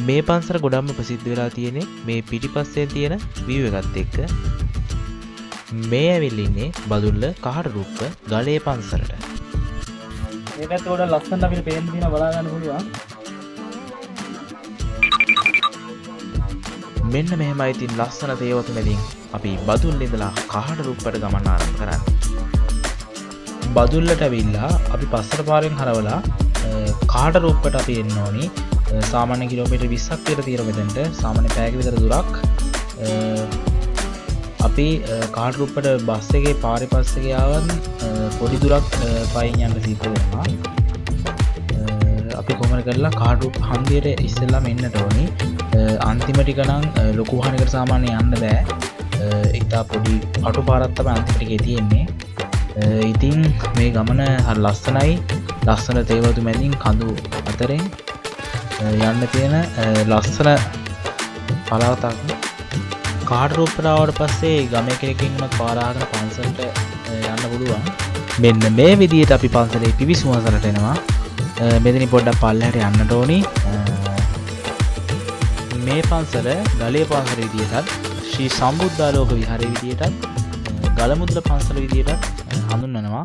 මේ පන්සල ගොඩක්ම ප්‍රසිද්ධ වෙලා තියෙන්නේ මේ පිටිපස්සේ තියෙන view එකත් එක්ක. මේ ඇවිල්ලා ඉන්නේ බදුල්ල කහටරුප්ප ගලේ පන්සලට. මේ පැත්ත ගොඩක් ලස්සනට අපිට පේන්න තියෙනවා බලා ගන්න පුළුවන්. මෙන්න මෙහෙමයි ඉතින් ලස්සන තේවතු මැදින් අපි බදුල්ල ඉඳලා කහටරුප්පට ගමන් ආරම්භ කරන්නේ. බදුල්ලට ඇවිල්ලා අපි පස්සට පාරෙන් හරවලා කහටරුප්පට අපි එන්න ඕනි. සාමාන්‍ය කිලෝමීටර් 20ක් විතර තියෙන මෙතනට සාමාන්‍ය පැයක විතර දුරක් අපි කහටරුප්පට බස් එකේ පාරේ පස්සේ ගියාම පොඩි දුරක් පයින් යන්න සිද්ධ වෙනවා. අපි කොහොමද කරලා කහටරුප්ප හන්දියට ඉස්සෙල්ලාම එන්නට ඕනි. අන්තිම ටික නම් ලොකු වාහනයකට සාමාන්‍ය යන්න බෑ. ඉතා පොඩි අටු පාරක් තමයි අන්තිම ටිකේ තියෙන්නේ. ඉතින් මේ ගමන හරි ලස්සනයි. ලස්සන තේවතු මැදින් කඳු අතරින් යන්න තියෙන ලස්සන පළාතක්. කහටරුප්පට ආවට පස්සේ ගමේ කෙනෙක්ගෙන් උනත් පාර අහගෙන පන්සලට යන්න පුළුවන්. මෙන්න මේ විදිහට අපි පන්සලේ පිවිසුමසලට එනවා. මෙතනින් පොඩ්ඩක් පල්ලෙහාට යන්නට ඕනි. මේ පන්සල ගලේ පන්සල විදිහටත් ශ්‍රී සම්බුද්ධාලෝක විහාරයේ විදිහටත් ගලමුදල පන්සල විදිහටත් හඳුන්වනවා.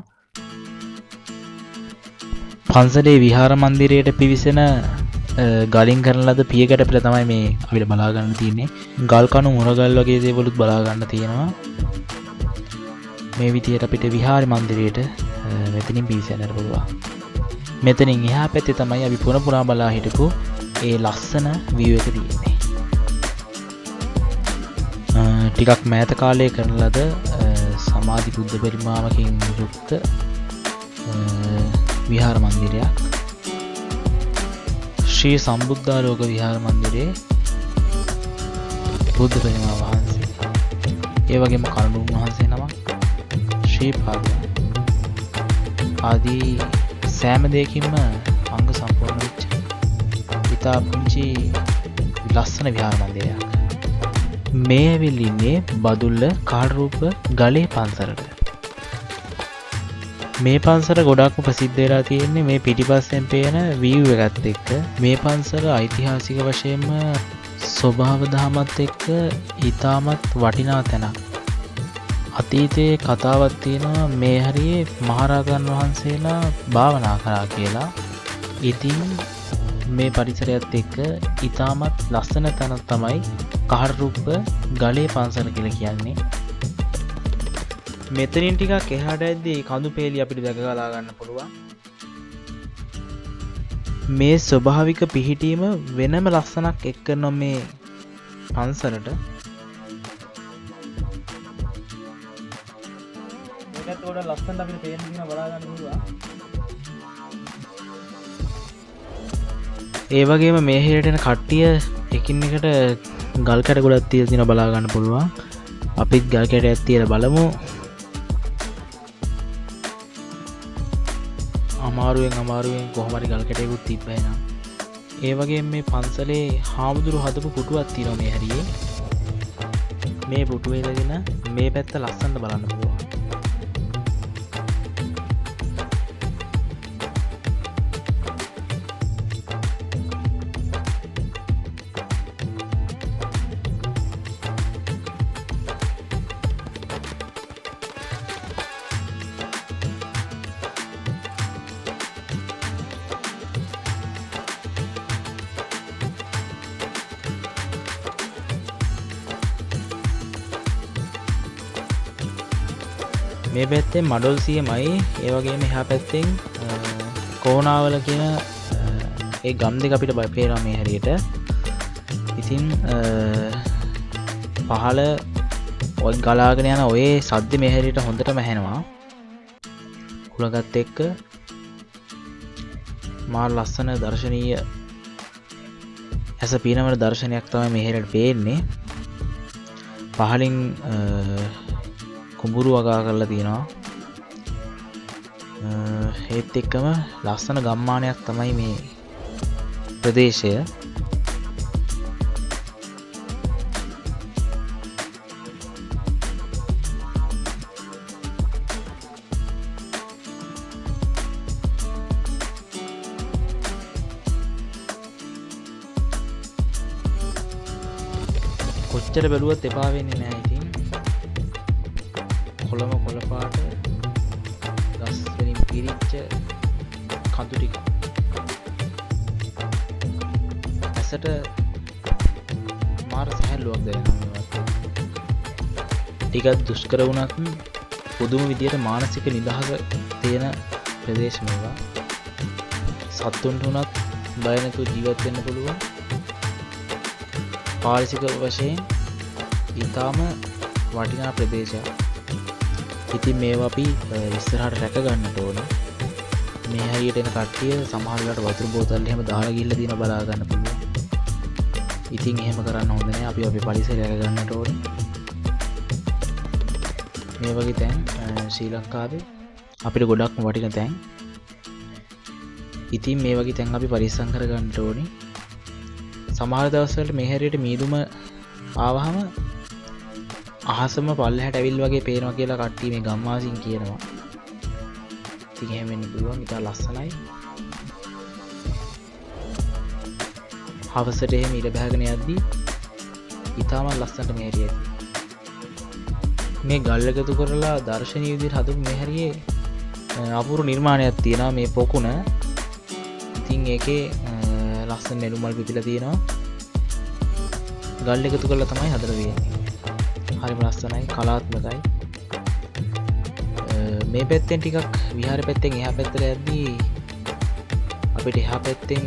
පන්සලේ විහාර මන්දිරයට පිවිසෙන ගලින් කරන ලද පියගැට පෙළ තමයි මේ අපිට බලා ගන්න තියෙන්නේ. ගල් කණු මුරගල් වගේ දේවලුත් බලා ගන්න තියෙනවා. මේ විදිහට අපිට විහාර මන්දිරයට මෙතනින් පිවිසෙන්නට පුළුවන්. මෙතනින් එහා පැත්තේ තමයි අපි පුන පුනා බලා හිටපු ඒ ලස්සන view එක තියෙන්නේ. ටිකක් මෑත කාලයේ කරන ලද සමාධි බුද්ධ පරිමාවකින් යුක්ත විහාර මන්දිරයක්. ශ්‍රී සම්බුද්ධාලෝක විහාර මන්දිරයේ බුද්ධ පරිමා වහන්සේ, ඒ වගේම කරුණුන් වහන්සේ නමක්, ශ්‍රී පාද ආදී සෑම දෙයකින්ම අංග සම්පූර්ණ වෙච්ච ඉතා පුංචි ලස්සන විහාර මන්දිරයක්. මේ ඇවිල්ලා ඉන්නේ බදුල්ල කහටරුප්ප ගලේ පන්සලට. මේ පන්සල ගොඩක්ම ප්‍රසිද්ධ වෙලා තියෙන්නේ මේ පිටිපස්සෙන් පේන view එකත් එක්ක. මේ පන්සල ඓතිහාසික වශයෙන්ම ස්වභාව දහමත් එක්ක ඊටමත් වටිනා තැනක්. අතීතයේ කතාවක් තියෙනවා මේ හරියේ මහරහතන් වහන්සේලා භාවනා කරා කියලා. ඉතින් මේ පරිසරයත් එක්ක ඊටමත් ලස්සන තැනක් තමයි කහටරුප්ප ගලේ පන්සල කියලා කියන්නේ. මෙතනින් ටිකක් එහාට ඇද්දී කඳු පෙළි අපිට දැක ගලා ගන්න පුළුවන්. මේ ස්වභාවික පිහිටීම වෙනම ලස්සනක් එක් කරනවා මේ පන්සලට. මේකත් ගොඩක් ලස්සනට අපිට පේන්න තියෙනවා බලා ගන්න පුළුවන්. ඒ වගේම මේ හැරට එන කට්ටිය එකින් එකට ගල් කැට ගොඩක් තියලා තියෙනවා බලා ගන්න පුළුවන්. අපිත් ගල් කැටයක් තියලා බලමු. අමාරුවෙන් කොහොම හරි ගල් කැටයකුත් තිබ්බා එනවා. ඒ වගේම මේ පන්සලේ හාමුදුරු හදපු පුටුවක් තියෙනවා මේ හැරියේ. මේ පුටුවේ ඉඳගෙන මේ පැත්ත ලස්සනට බලන්න පුළුවන්. මේ පැත්තෙන් මඩොල් සියමයි, ඒ වගේම එහා පැත්තෙන් කෝණාවල කියන ඒ ගම් දෙක අපිට පේනවා මේ හැරියට. ඉතින් පහළ ඔය ගලාගෙන යන ඔය සද්ද මේ හැරියට හොඳටම ඇහෙනවා. කුලගත් එක්ක මා ලස්සන දර්ශනීය ඇස පීනවන දර්ශනයක් තමයි මේ හැරියට පේන්නේ. පහලින් කුඹුරු වගා කරලා තියෙනවා. ඒත් එක්කම ලස්සන ගම්මානයක් තමයි මේ ප්‍රදේශය. කොච්චර බැලුවත් එපා වෙන්නේ නැහැ ඉතින්. කොළම කොළ පාට ගස් වලින් පිරිච්ච කඳු ටික. ඇසට මාර සැහැල්ලුවක් දැනෙනවා මේවත්. ටිකක් දුෂ්කර වුණත් පුදුම විදියට මානසික නිදහස තියෙන ප්‍රදේශ මේවා. සත්තුන්ට උනත් බය නැතුව ජීවත් වෙන්න පුළුවන්. පාරිසරික වශයෙන් ඊටාම වටිනා ප්‍රදේශයක්. ඉතින් මේවා අපි ඉස්සරහට රැක ගන්නට ඕන. මේ හරියට එන කට්ටිය සමහර වෙලාවට වතුර බෝතල් එහෙම දාලා ගිහලා දින බලා ගන්න පුළුවන්. ඉතින් එහෙම කරන්න හොඳ නෑ. අපි අපේ පරිසරය රැක ගන්නට ඕන. මේ වගේ තැන් ශ්‍රී ලංකාවේ අපිට ගොඩක්ම වටින තැන්. ඉතින් මේ වගේ තැන් අපි පරිස්සම් කර ගන්නට ඕනේ. සමහර දවස්වලට මේ හැරියට මීදුම ආවහම අහසම පල්ලෙහාට ඇවිල් වගේ පේනවා කියලා කට්ටිය මේ ගම්වාසීන් කියනවා. ඉතින් එහෙම වෙන්න පුළුවන්. ඉතින් ලස්සනයි. හවසට එහෙම ඉර බහගෙන යද්දී ඊටම ලස්සනට මේ හැරිය ඇති. මේ ගල් එකතු කරලා දර්ශනීය විදිහට හදපු මේ හැරියේ අපූර්ව නිර්මාණයක් තියෙනවා මේ පොකුණ. ඉතින් ඒකේ ලස්සන නෙළුම් මල් පිපිලා තියෙනවා. ගල් එකතු කරලා තමයි හදලා තියෙන්නේ. හරිම ලස්සනයි, කලාත්මකයි. මේ පැත්තෙන් ටිකක් විහාර පැත්තෙන් එහා පැත්තට යද්දී අපිට එහා පැත්තෙන්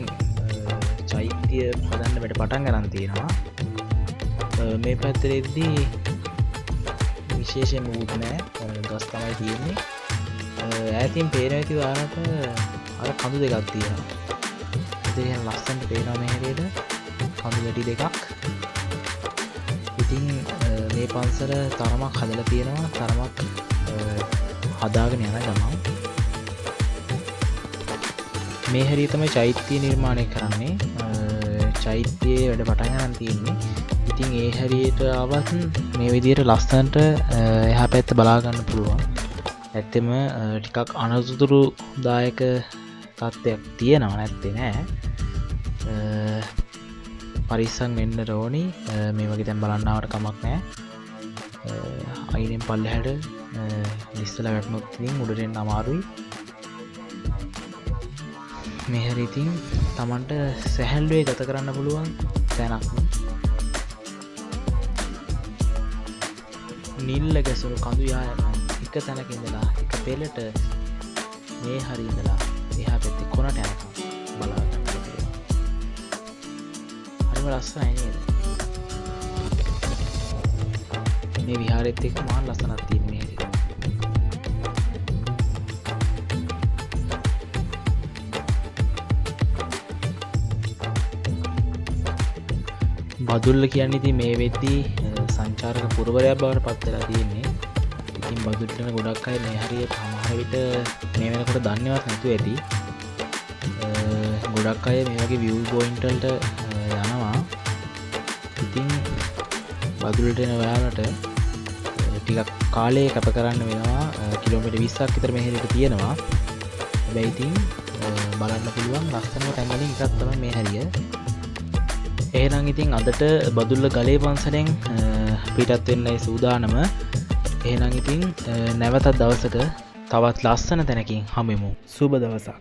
චෛත්‍ය හදන්න බඩ පටන් ගන්න තියෙනවා. මේ පැත්තේදී විශේෂයෙන්ම උත් නැහැ. ගස් තමයි තියෙන්නේ. ඈතින් පේන ඇති වාරට අර කඳු දෙකක් තියෙනවා. ඉතින් ලස්සනට පේනවා මේ හැරේට කඳු ගැටි දෙකක්. ඉතින් මේ පන්සල තරමක් හදලා තියෙනවා. තරමක් හදාගෙන යන ගමන් මේ හැරිය තමයි චෛත්‍ය නිර්මාණය කරන්නේ. චෛත්‍යයේ වැඩ පටන් ගන්න තියෙන්නේ. ඉතින් ඒ හැරියට ආවත් මේ විදිහට ලස්සනට එහා පැත්ත බලා ගන්න පුළුවන්. ඇත්තෙම ටිකක් අනතුරුදායක තත්ත්වයක් තියෙනවා නැත්තේ නෑ. පරිස්සම් වෙන්න ඕනි. මේ වගේ තැන් බලන්න ආවට කමක් නෑ. අයිනෙන් පල්ලෙහාට ඉස්සලා වැටුනොත් ඉතින් උඩට එන්න අමාරුයි. මේ හැරි ඉතින් Tamanට සැහැල්ලුවේ ගත කරන්න පුළුවන් තැනක්. නිල්ල ගැසුණු කඳු යායන එක තැනක ඉඳලා එක පෙළට මේ හරි ඉඳලා එහා පැත්තේ කොනට යනකම් බලා ගන්න පුළුවන්. හරිම ලස්සනයි නේද? මේ විහාරෙත් එක්ක මහා ලස්සනක් තියෙන මේ හැටි. බදුල්ල කියන්නේ ඉතින් මේ වෙද්දී සංචාරක පුරවරයක් බවට පත් වෙලා තියෙන්නේ. ඉතින් බදුල්ලට ගොඩක් අය මේ හරියට සමහර විට මේ වෙනකොට දන්නේවත් නැතුව ඇති. ගොඩක් අය මේ වගේ view point වලට යනවා. ඉතින් බදුල්ලට එන ඔයාලට ටිකක් කාලේ කැප කරන්න වෙනවා. කිලෝමීටර් 20ක් විතර මේ හැරියට තියෙනවා. හැබැයි ඉතින් බලන්න පුළුවන් ලස්සනම තැන් වලින් එකක් තමයි මේ හැරිය. එහෙනම් ඉතින් අදට බදුල්ල ගලේ පන්සලෙන් පිටත් වෙන්නයි සූදානම. එහෙනම් ඉතින් නැවතත් දවසක තවත් ලස්සන තැනකින් හමුවෙමු. සුබ දවසක්.